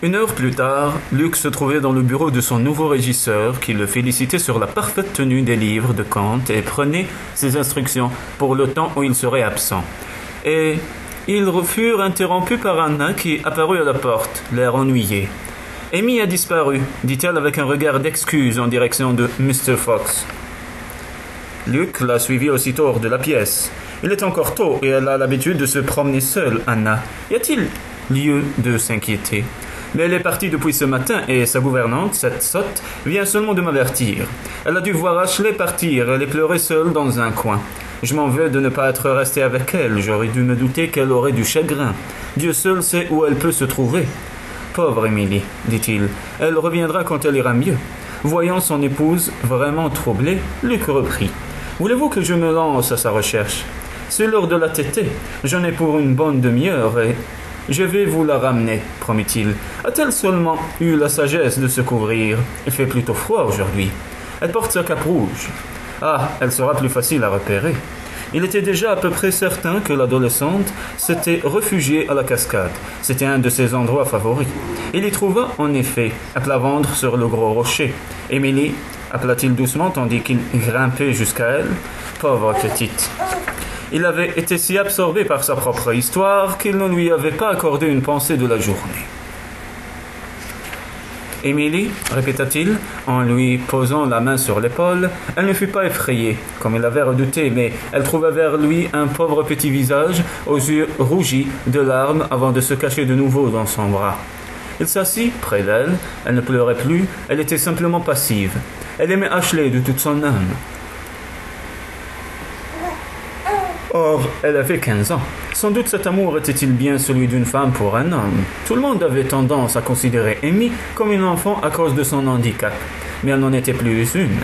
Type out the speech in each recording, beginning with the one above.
Une heure plus tard, Luc se trouvait dans le bureau de son nouveau régisseur qui le félicitait sur la parfaite tenue des livres de Kant et prenait ses instructions pour le temps où il serait absent. Et ils furent interrompus par Anna qui apparut à la porte, l'air ennuyé. « Amy a disparu », dit-elle avec un regard d'excuse en direction de Mr. Fox. Luc la suivit aussitôt hors de la pièce. « Il est encore tôt et elle a l'habitude de se promener seule, Anna. Y a-t-il lieu de s'inquiéter ? Mais elle est partie depuis ce matin et sa gouvernante, cette sotte, vient seulement de m'avertir. Elle a dû voir Ashley partir, elle est pleurée seule dans un coin. Je m'en veux de ne pas être resté avec elle, j'aurais dû me douter qu'elle aurait du chagrin. Dieu seul sait où elle peut se trouver. » « Pauvre Émilie, dit-il, elle reviendra quand elle ira mieux. » Voyant son épouse vraiment troublée, Luc reprit. « Voulez-vous que je me lance à sa recherche ? C'est l'heure de la tétée. J'en ai pour une bonne demi-heure et je vais vous la ramener, promit-il. A-t-elle seulement eu la sagesse de se couvrir ? Il fait plutôt froid aujourd'hui. Elle porte sa cape rouge. Ah, elle sera plus facile à repérer. » Il était déjà à peu près certain que l'adolescente s'était réfugiée à la cascade. C'était un de ses endroits favoris. Il y trouva, en effet, à plat ventre sur le gros rocher. « Émilie » appela-t-il doucement tandis qu'il grimpait jusqu'à elle. « Pauvre petite !» Il avait été si absorbé par sa propre histoire qu'il ne lui avait pas accordé une pensée de la journée. « Émilie » répéta-t-il, en lui posant la main sur l'épaule. Elle ne fut pas effrayée, comme il l'avait redouté, mais elle trouva vers lui un pauvre petit visage, aux yeux rougis de larmes, avant de se cacher de nouveau dans son bras. Il s'assit près d'elle, elle ne pleurait plus, elle était simplement passive. Elle aimait Ashley de toute son âme. Or, elle avait 15 ans. Sans doute cet amour était-il bien celui d'une femme pour un homme. Tout le monde avait tendance à considérer Amy comme une enfant à cause de son handicap. Mais elle n'en était plus une.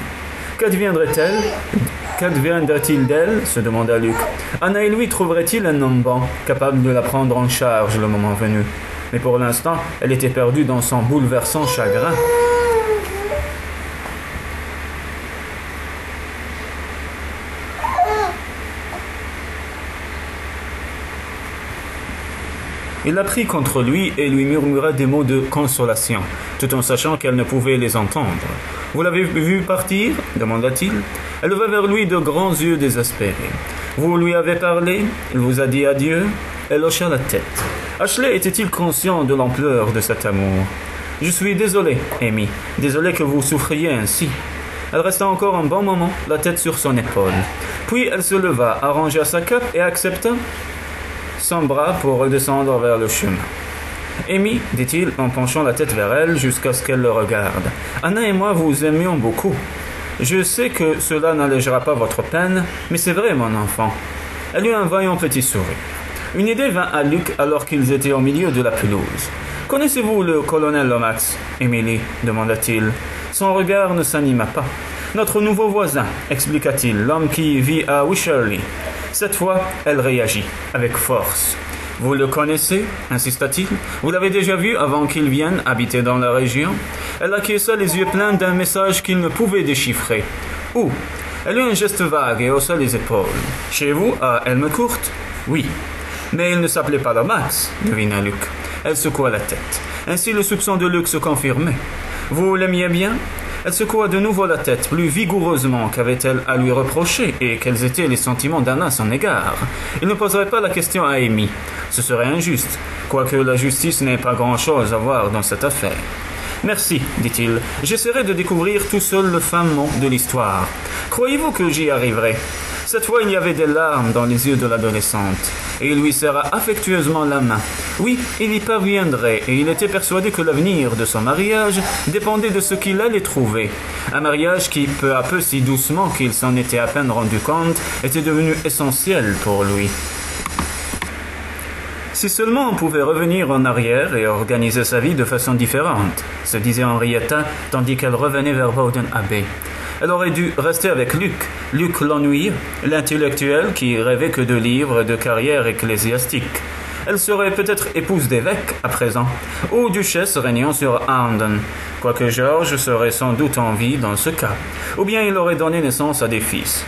Qu'adviendrait-il d'elle ? Se demanda Luc. Anna et lui trouveraient-ils un homme bon, capable de la prendre en charge le moment venu ? Mais pour l'instant, elle était perdue dans son bouleversant chagrin. Il la prit contre lui et lui murmura des mots de consolation, tout en sachant qu'elle ne pouvait les entendre. « Vous l'avez vu partir ?» demanda-t-il. Elle leva vers lui de grands yeux désespérés. « Vous lui avez parlé ? Il vous a dit adieu ?» Elle hocha la tête. Ashley était-il conscient de l'ampleur de cet amour ? « Je suis désolé, Amy, désolé que vous souffriez ainsi. » Elle resta encore un bon moment, la tête sur son épaule. Puis elle se leva, arrangea sa cape et accepta son bras pour redescendre vers le chemin. « Amy, dit-il en penchant la tête vers elle jusqu'à ce qu'elle le regarde, Anna et moi vous aimions beaucoup. Je sais que cela n'allégera pas votre peine, mais c'est vrai, mon enfant. » Elle eut un vaillant petit sourire. Une idée vint à Luc alors qu'ils étaient au milieu de la pelouse. « Connaissez-vous le colonel Lomax, Émilie » demanda-t-il. Son regard ne s'anima pas. « Notre nouveau voisin, expliqua-t-il, l'homme qui vit à Wycherley. » Cette fois, elle réagit, avec force. « Vous le connaissez ?» insista-t-il. « Vous l'avez déjà vu avant qu'il vienne habiter dans la région ?» Elle acquiesça les yeux pleins d'un message qu'il ne pouvait déchiffrer. « Où ?» Elle eut un geste vague et haussa les épaules. « Chez vous, à Elmecourt ?»« Oui. » « Mais il ne s'appelait pas Lomax, devina Luc. Elle secoua la tête. Ainsi le soupçon de Luc se confirmait. « Vous l'aimiez bien ?» Elle secoua de nouveau la tête, plus vigoureusement qu'avait-elle à lui reprocher, et quels étaient les sentiments d'Anna à son égard. Il ne poserait pas la question à Amy. Ce serait injuste, quoique la justice n'ait pas grand-chose à voir dans cette affaire. « Merci, dit-il. J'essaierai de découvrir tout seul le fin mot de l'histoire. Croyez-vous que j'y arriverai ?» Cette fois, il y avait des larmes dans les yeux de l'adolescente, et il lui serra affectueusement la main. Oui, il y parviendrait, et il était persuadé que l'avenir de son mariage dépendait de ce qu'il allait trouver. Un mariage qui, peu à peu, si doucement qu'il s'en était à peine rendu compte, était devenu essentiel pour lui. Si seulement on pouvait revenir en arrière et organiser sa vie de façon différente, se disait Henrietta, tandis qu'elle revenait vers Bowden Abbey. Elle aurait dû rester avec Luc l'ennuyeux, l'intellectuel qui rêvait que de livres et de carrière ecclésiastique. Elle serait peut-être épouse d'évêque à présent, ou duchesse régnant sur Houndon, quoique George serait sans doute en vie dans ce cas, ou bien il aurait donné naissance à des fils.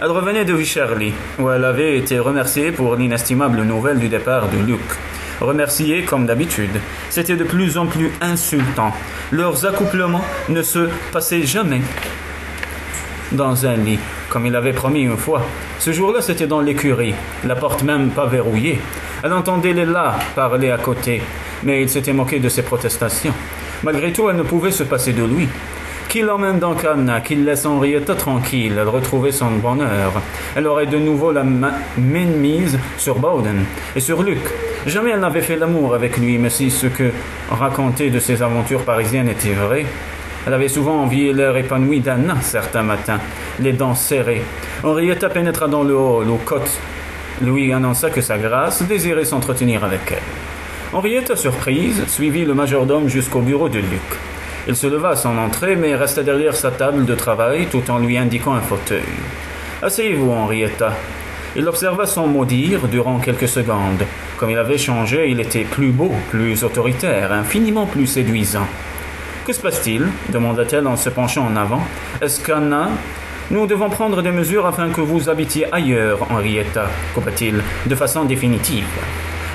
Elle revenait de Wycherley, où elle avait été remerciée pour l'inestimable nouvelle du départ de Luc. remerciés comme d'habitude. C'était de plus en plus insultant. Leurs accouplements ne se passaient jamais dans un lit, comme il avait promis une fois. Ce jour-là, c'était dans l'écurie, la porte même pas verrouillée. Elle entendait les là parler à côté, mais il s'était moqué de ses protestations. Malgré tout, elle ne pouvait se passer de lui. Qu'il emmène donc Anna, qu'il laisse Henrietta tranquille, elle retrouvait son bonheur. Elle aurait de nouveau la main mise sur Bowden et sur Luc. Jamais elle n'avait fait l'amour avec lui, mais si ce que racontait de ses aventures parisiennes était vrai, elle avait souvent envié l'air épanoui d'Anna certains matins, les dents serrées. Henrietta pénétra dans le hall où Cotte lui annonça que sa grâce désirait s'entretenir avec elle. Henrietta, surprise, suivit le majordome jusqu'au bureau de Luc. Il se leva à son entrée, mais resta derrière sa table de travail tout en lui indiquant un fauteuil. « Asseyez-vous, Henrietta. » Il observa son mot dire durant quelques secondes. Comme il avait changé, il était plus beau, plus autoritaire, infiniment plus séduisant. « Que se passe-t-il » demanda-t-elle en se penchant en avant. « Est-ce qu'Anna... » « Nous devons prendre des mesures afin que vous habitiez ailleurs, Henrietta, coupa-t-il, de façon définitive.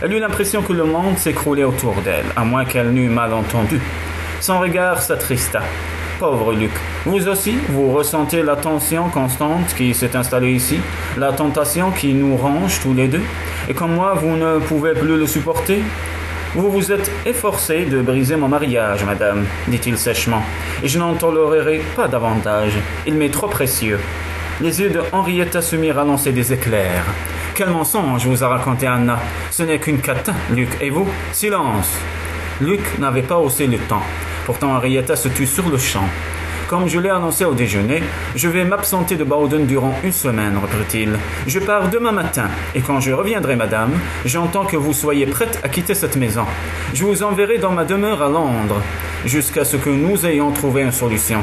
Elle eut l'impression que le monde s'écroulait autour d'elle, à moins qu'elle n'eût mal entendu. Son regard s'attrista. Pauvre Luc, vous aussi, vous ressentez la tension constante qui s'est installée ici, la tentation qui nous range tous les deux, et comme moi, vous ne pouvez plus le supporter ? Vous vous êtes efforcée de briser mon mariage, madame, dit-il sèchement, et je n'en tolérerai pas davantage. Il m'est trop précieux. Les yeux de Henrietta se mirent à lancer des éclairs. Quel mensonge vous a raconté Anna? Ce n'est qu'une catin, Luc. Et vous? Silence! Luc n'avait pas haussé le ton. Pourtant, Henrietta se tut sur le champ. Comme je l'ai annoncé au déjeuner, je vais m'absenter de Bowden durant une semaine, reprit-il. Je pars demain matin, et quand je reviendrai, madame, j'entends que vous soyez prête à quitter cette maison. Je vous enverrai dans ma demeure à Londres, jusqu'à ce que nous ayons trouvé une solution.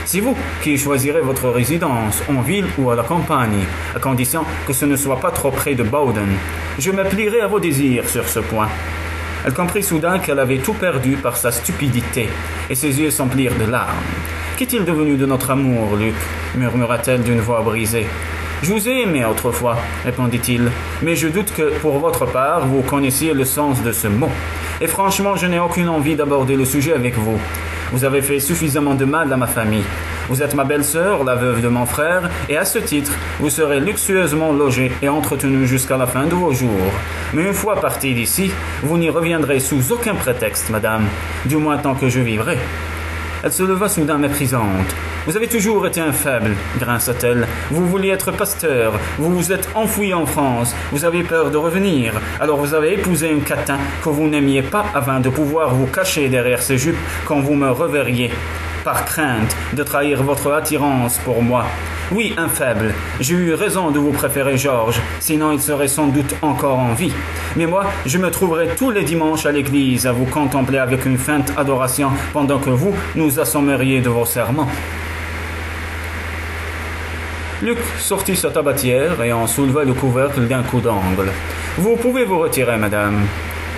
C'est vous qui choisirez votre résidence, en ville ou à la campagne, à condition que ce ne soit pas trop près de Bowden. Je me plierai à vos désirs sur ce point. Elle comprit soudain qu'elle avait tout perdu par sa stupidité, et ses yeux s'emplirent de larmes. « Qu'est-il devenu de notre amour, Luc » murmura-t-elle d'une voix brisée. « Je vous ai aimé autrefois, » répondit-il, « mais je doute que, pour votre part, vous connaissiez le sens de ce mot. Et franchement, je n'ai aucune envie d'aborder le sujet avec vous. Vous avez fait suffisamment de mal à ma famille. Vous êtes ma belle-sœur, la veuve de mon frère, et à ce titre, vous serez luxueusement logée et entretenue jusqu'à la fin de vos jours. Mais une fois parti d'ici, vous n'y reviendrez sous aucun prétexte, madame, du moins tant que je vivrai. » Elle se leva soudain méprisante. « Vous avez toujours été un faible, grinça-t-elle. Vous vouliez être pasteur, vous vous êtes enfoui en France, vous avez peur de revenir. Alors vous avez épousé un catin que vous n'aimiez pas afin de pouvoir vous cacher derrière ses jupes quand vous me reverriez, par crainte de trahir votre attirance pour moi. Oui, un faible. J'ai eu raison de vous préférer Georges, sinon il serait sans doute encore en vie. Mais moi, je me trouverai tous les dimanches à l'église à vous contempler avec une feinte adoration pendant que vous nous assommeriez de vos serments. » Luc sortit sa tabatière et en souleva le couvercle d'un coup d'angle. « Vous pouvez vous retirer, madame. »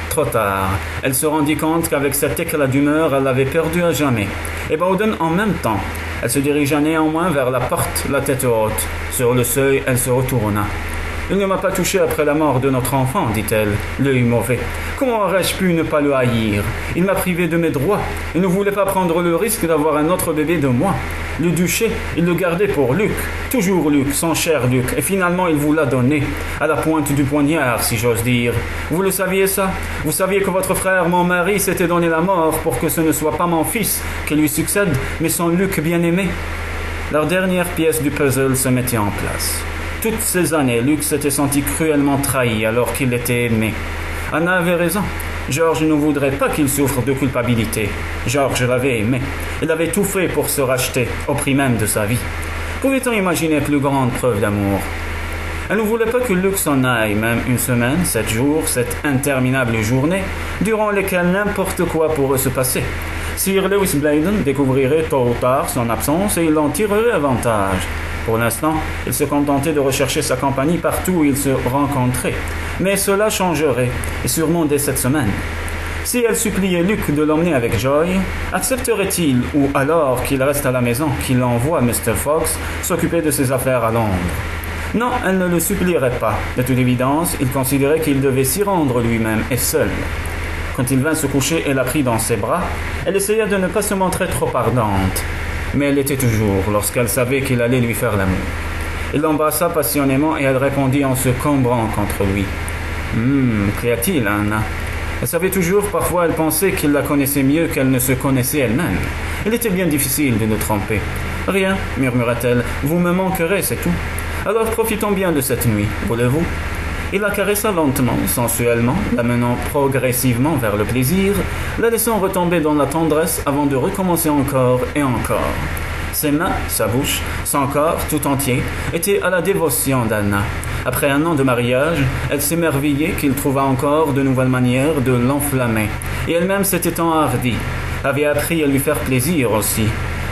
Trop tard. Elle se rendit compte qu'avec cet éclat d'humeur, elle l'avait perdu à jamais. Et Bowden en même temps. Elle se dirigea néanmoins vers la porte, la tête haute. Sur le seuil, elle se retourna. « Il ne m'a pas touché après la mort de notre enfant, dit-elle, l'œil mauvais. Comment aurais-je pu ne pas le haïr? Il m'a privé de mes droits. Il ne voulait pas prendre le risque d'avoir un autre bébé de moi. Le duché, il le gardait pour Luc. Toujours Luc, son cher Luc. Et finalement, il vous l'a donné. À la pointe du poignard, si j'ose dire. Vous le saviez ça? Vous saviez que votre frère, mon mari, s'était donné la mort pour que ce ne soit pas mon fils qui lui succède, mais son Luc bien-aimé? Leur dernière pièce du puzzle se mettait en place. Toutes ces années, Luc s'était senti cruellement trahi alors qu'il était aimé. Anna avait raison. Georges ne voudrait pas qu'il souffre de culpabilité. Georges l'avait aimé. Il avait tout fait pour se racheter, au prix même de sa vie. Pouvait-on imaginer plus grande preuve d'amour? Elle ne voulait pas que Luc s'en aille, même une semaine, 7 jours, cette interminable journée, durant lesquelles n'importe quoi pourrait se passer. Sir Lewis Bladen découvrirait tôt ou tard son absence et il en tirerait avantage. Pour l'instant, il se contentait de rechercher sa compagnie partout où ils se rencontraient. Mais cela changerait, et sûrement dès cette semaine. Si elle suppliait Luc de l'emmener avec Joy, accepterait-il, ou alors qu'il reste à la maison, qu'il envoie Mr. Fox s'occuper de ses affaires à Londres? Non, elle ne le supplierait pas. De toute évidence, il considérait qu'il devait s'y rendre lui-même et seul. Quand il vint se coucher et la prit dans ses bras, elle essaya de ne pas se montrer trop ardente. Mais elle l'était toujours lorsqu'elle savait qu'il allait lui faire l'amour. Il l'embrassa passionnément et elle répondit en se cambrant contre lui. Qu'y a-t-il, Anna? Elle savait toujours, parfois elle pensait qu'il la connaissait mieux qu'elle ne se connaissait elle-même. Il était bien difficile de le tromper. Rien, murmura-t-elle, vous me manquerez, c'est tout. Alors profitons bien de cette nuit, voulez-vous? Il la caressa lentement, sensuellement, la menant progressivement vers le plaisir, la laissant retomber dans la tendresse avant de recommencer encore et encore. Ses mains, sa bouche, son corps tout entier étaient à la dévotion d'Anna. Après 1 an de mariage, elle s'émerveillait qu'il trouva encore de nouvelles manières de l'enflammer. Et elle-même s'était enhardie, avait appris à lui faire plaisir aussi.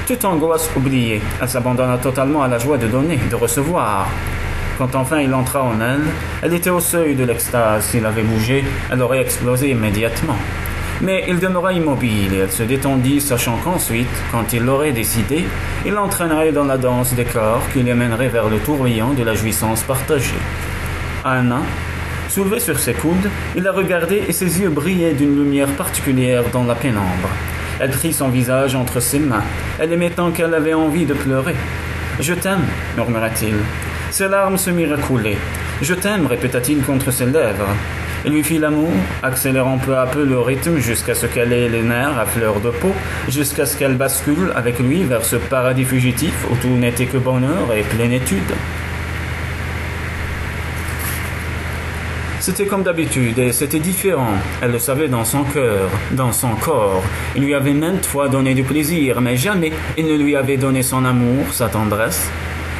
Toute angoisse oubliée, elle s'abandonna totalement à la joie de donner, de recevoir. Quand enfin il entra en elle était au seuil de l'extase. S'il avait bougé, elle aurait explosé immédiatement. Mais il demeura immobile et elle se détendit, sachant qu'ensuite, quand il l'aurait décidé, il l'entraînerait dans la danse des corps qui les mènerait vers le tourbillon de la jouissance partagée. Anna, soulevée sur ses coudes, il la regardait et ses yeux brillaient d'une lumière particulière dans la pénombre. Elle prit son visage entre ses mains. Elle aimait tant qu'elle avait envie de pleurer. « Je t'aime » murmura-t-il. Ses larmes se mirent à couler. « Je t'aime » répéta-t-il contre ses lèvres. Il lui fit l'amour, accélérant peu à peu le rythme jusqu'à ce qu'elle ait les nerfs à fleur de peau, jusqu'à ce qu'elle bascule avec lui vers ce paradis fugitif où tout n'était que bonheur et plénitude. C'était comme d'habitude et c'était différent. Elle le savait dans son cœur, dans son corps. Il lui avait maintes fois donné du plaisir, mais jamais il ne lui avait donné son amour, sa tendresse.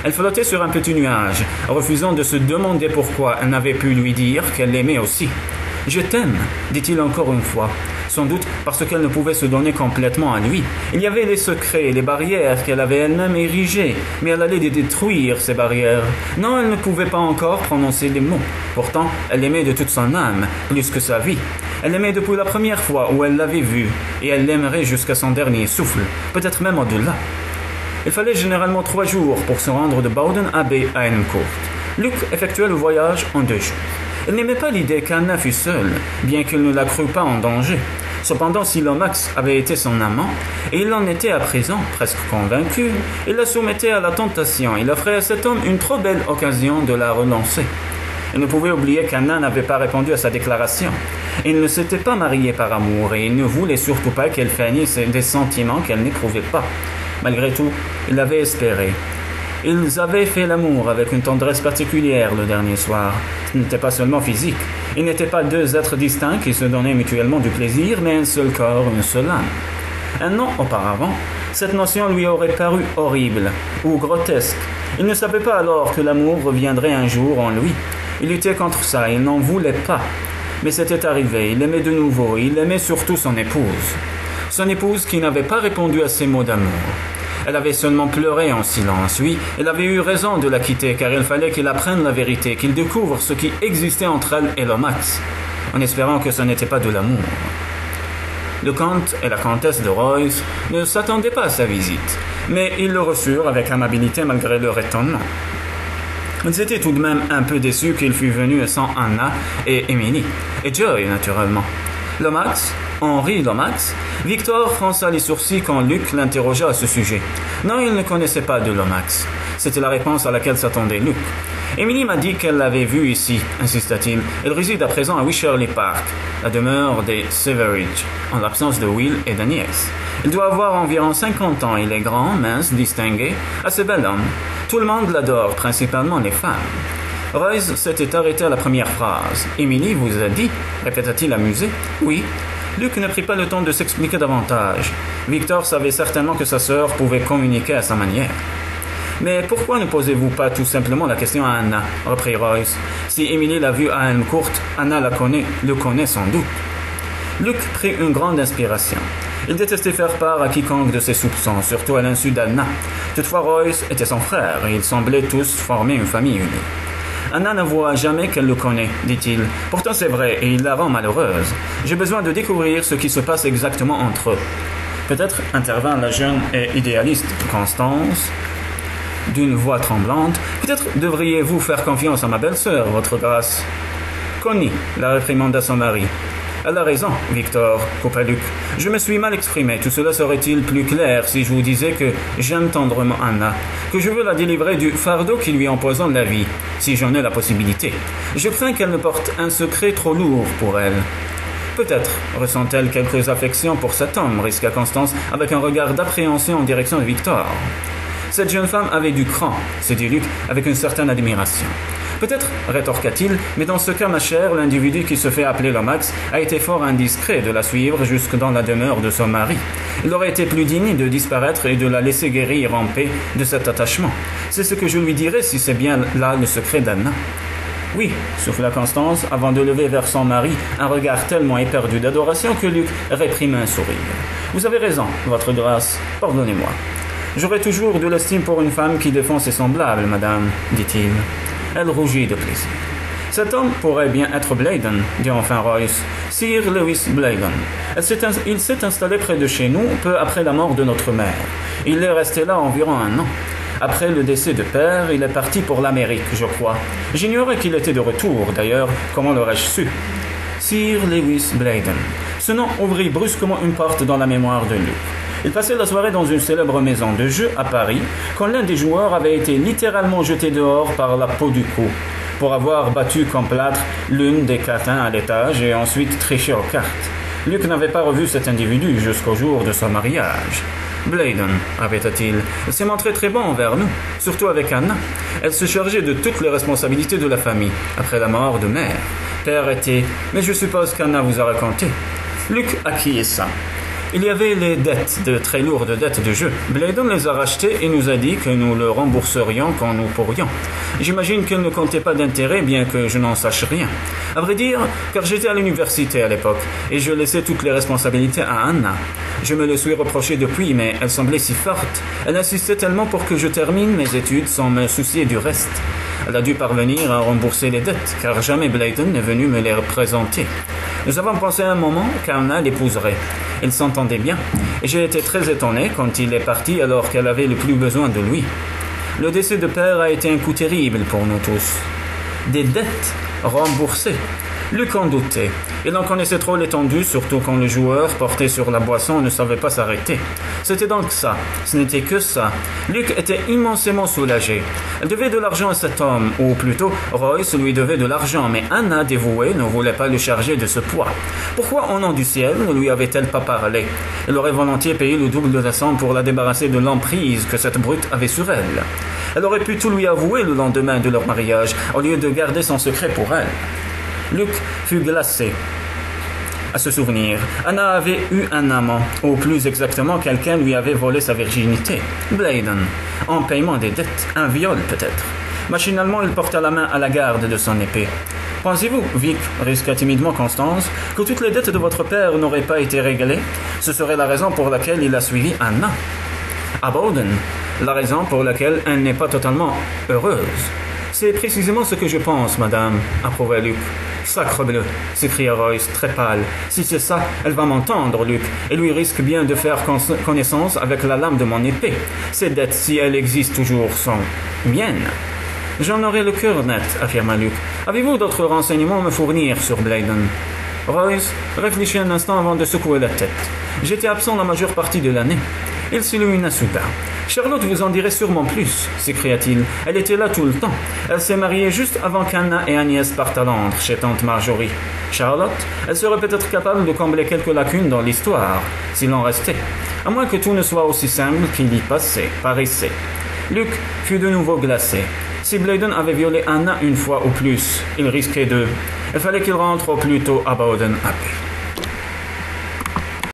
Elle flottait sur un petit nuage, refusant de se demander pourquoi elle n'avait pu lui dire qu'elle l'aimait aussi. « Je t'aime », dit-il encore une fois, sans doute parce qu'elle ne pouvait se donner complètement à lui. Il y avait les secrets, les barrières qu'elle avait elle-même érigées, mais elle allait les détruire, ces barrières. Non, elle ne pouvait pas encore prononcer les mots. Pourtant, elle l'aimait de toute son âme, plus que sa vie. Elle l'aimait depuis la première fois où elle l'avait vu, et elle l'aimerait jusqu'à son dernier souffle, peut-être même au-delà. Il fallait généralement 3 jours pour se rendre de Bowden Abbey à Hencourt. Luc effectuait le voyage en 2 jours. Il n'aimait pas l'idée qu'Anna fût seule, bien qu'il ne la crût pas en danger. Cependant, si Lomax avait été son amant, et il en était à présent presque convaincu, il la soumettait à la tentation. Il offrait à cet homme une trop belle occasion de la relancer. Il ne pouvait oublier qu'Anna n'avait pas répondu à sa déclaration. Il ne s'était pas marié par amour et il ne voulait surtout pas qu'elle feignisse des sentiments qu'elle n'éprouvait pas. Malgré tout, il avait espéré. Ils avaient fait l'amour avec une tendresse particulière le dernier soir. Ce n'était pas seulement physique. Ils n'étaient pas 2 êtres distincts qui se donnaient mutuellement du plaisir, mais un seul corps, une seule âme. 1 an auparavant, cette notion lui aurait paru horrible ou grotesque. Il ne savait pas alors que l'amour reviendrait un jour en lui. Il luttait contre ça, il n'en voulait pas. Mais c'était arrivé, il aimait de nouveau, il aimait surtout son épouse. Son épouse qui n'avait pas répondu à ses mots d'amour. Elle avait seulement pleuré en silence. Oui, elle avait eu raison de la quitter, car il fallait qu'il apprenne la vérité, qu'il découvre ce qui existait entre elle et Lomax, en espérant que ce n'était pas de l'amour. Le comte et la comtesse de Royce ne s'attendaient pas à sa visite, mais ils le reçurent avec amabilité malgré leur étonnement. Ils étaient tout de même un peu déçus qu'il fût venu sans Anna et Emily, et Joy naturellement. Lomax, Henri Lomax, Victor fronça les sourcils quand Luc l'interrogea à ce sujet. Non, il ne connaissait pas de Lomax. C'était la réponse à laquelle s'attendait Luc. Emily m'a dit qu'elle l'avait vu ici, insista-t-il. Elle réside à présent à Wycherley Park, la demeure des Severidge, en l'absence de Will et d'Agnès. Il doit avoir environ 50 ans. Il est grand, mince, distingué, assez bel homme. Tout le monde l'adore, principalement les femmes. Royce s'était arrêté à la première phrase. « Emily vous a dit ?» répéta-t-il amusé. « Oui. » Luc ne prit pas le temps de s'expliquer davantage. Victor savait certainement que sa sœur pouvait communiquer à sa manière. « Mais pourquoi ne posez-vous pas tout simplement la question à Anna ?» reprit Royce. « Si Emily l'a vue à Hencourt, Anna le connaît sans doute. » Luc prit une grande inspiration. Il détestait faire part à quiconque de ses soupçons, surtout à l'insu d'Anna. Toutefois, Royce était son frère et ils semblaient tous former une famille unie. « Anna n'avoua jamais qu'elle le connaît, dit-il. Pourtant c'est vrai, et il la rend malheureuse. J'ai besoin de découvrir ce qui se passe exactement entre eux. » Peut-être, intervint la jeune et idéaliste Constance. « d'une voix tremblante. « Peut-être devriez-vous faire confiance à ma belle-sœur, votre grâce. » « Connie, la réprimanda son mari. « Elle a raison, Victor, coupa Luc. Je me suis mal exprimé. Tout cela serait-il plus clair si je vous disais que j'aime tendrement Anna, que je veux la délivrer du fardeau qui lui empoisonne la vie, si j'en ai la possibilité. Je crains qu'elle ne porte un secret trop lourd pour elle. » Peut-être ressent-elle quelques affections pour cet homme, risqua Constance avec un regard d'appréhension en direction de Victor. Cette jeune femme avait du cran, se dit Luc avec une certaine admiration. Peut-être, rétorqua-t-il, mais dans ce cas, ma chère, l'individu qui se fait appeler Lomax a été fort indiscret de la suivre jusque dans la demeure de son mari. Il aurait été plus digne de disparaître et de la laisser guérir en paix de cet attachement. C'est ce que je lui dirai si c'est bien là le secret d'Anna. Oui, souffla Constance, avant de lever vers son mari un regard tellement éperdu d'adoration que Luc réprima un sourire. Vous avez raison, votre grâce, pardonnez-moi. J'aurai toujours de l'estime pour une femme qui défend ses semblables, madame, dit-il. Elle rougit de plaisir. Cet homme pourrait bien être Bladen, dit enfin Royce. Sir Lewis Bladen. Il s'est installé près de chez nous peu après la mort de notre mère. Il est resté là environ 1 an. Après le décès de père, il est parti pour l'Amérique, je crois. J'ignorais qu'il était de retour, d'ailleurs, comment l'aurais-je su? Sir Lewis Bladen. Ce nom ouvrit brusquement une porte dans la mémoire de Luc. Il passait la soirée dans une célèbre maison de jeu à Paris, quand l'un des joueurs avait été littéralement jeté dehors par la peau du cou, pour avoir battu comme plâtre l'une des catins à l'étage et ensuite triché aux cartes. Luc n'avait pas revu cet individu jusqu'au jour de son mariage. Bladen, répéta-t-il, s'est montré très bon envers nous, surtout avec Anna. Elle se chargeait de toutes les responsabilités de la famille, après la mort de mère. Père était... Mais je suppose qu'Anna vous a raconté. Luc acquiesça. Il y avait les dettes, de très lourdes dettes de jeu. Bladen les a rachetées et nous a dit que nous le rembourserions quand nous pourrions. J'imagine qu'elle ne comptait pas d'intérêt, bien que je n'en sache rien. À vrai dire, car j'étais à l'université à l'époque, et je laissais toutes les responsabilités à Anna. Je me le suis reproché depuis, mais elle semblait si forte. Elle insistait tellement pour que je termine mes études sans me soucier du reste. Elle a dû parvenir à rembourser les dettes, car jamais Bladen n'est venu me les représenter. Nous avons pensé un moment qu'Anna l'épouserait. Ils s'entendaient bien, et j'ai été très étonné quand il est parti alors qu'elle avait le plus besoin de lui. Le décès de père a été un coup terrible pour nous tous. Des dettes remboursées. Luc en doutait. Il en connaissait trop l'étendue, surtout quand le joueur, porté sur la boisson, ne savait pas s'arrêter. C'était donc ça. Ce n'était que ça. Luc était immensément soulagé. Elle devait de l'argent à cet homme, ou plutôt, Royce lui devait de l'argent, mais Anna, dévouée, ne voulait pas le charger de ce poids. Pourquoi, au nom du ciel, ne lui avait-elle pas parlé? Elle aurait volontiers payé le double de la somme pour la débarrasser de l'emprise que cette brute avait sur elle. Elle aurait pu tout lui avouer le lendemain de leur mariage, au lieu de garder son secret pour elle. Luc fut glacé à ce souvenir. Anna avait eu un amant, ou plus exactement quelqu'un lui avait volé sa virginité. Bladen, en paiement des dettes, un viol peut-être. Machinalement, il porta la main à la garde de son épée. Pensez-vous, Vic, risqua timidement Constance, que toutes les dettes de votre père n'auraient pas été réglées? Ce serait la raison pour laquelle il a suivi Anna. À Bowden, la raison pour laquelle elle n'est pas totalement heureuse. C'est précisément ce que je pense, madame, approuva Luc. Sacrebleu, s'écria Royce, très pâle. Si c'est ça, elle va m'entendre, Luc, et lui risque bien de faire connaissance avec la lame de mon épée. Ces dettes, si elles existent toujours, sont miennes. J'en aurai le cœur net, affirma Luc. Avez-vous d'autres renseignements à me fournir sur Bladen? Royce réfléchit un instant avant de secouer la tête. J'étais absent la majeure partie de l'année. Il s'illumina soudain. Charlotte vous en dirait sûrement plus, s'écria-t-il. Elle était là tout le temps. Elle s'est mariée juste avant qu'Anna et Agnès partent à Londres, chez tante Marjorie. Charlotte, elle serait peut-être capable de combler quelques lacunes dans l'histoire, s'il en restait. À moins que tout ne soit aussi simple qu'il y paraissait. Luc fut de nouveau glacé. Si Bladen avait violé Anna une fois ou plus, il risquait de... Il fallait qu'il rentre au plus tôt à Bowden Abbey.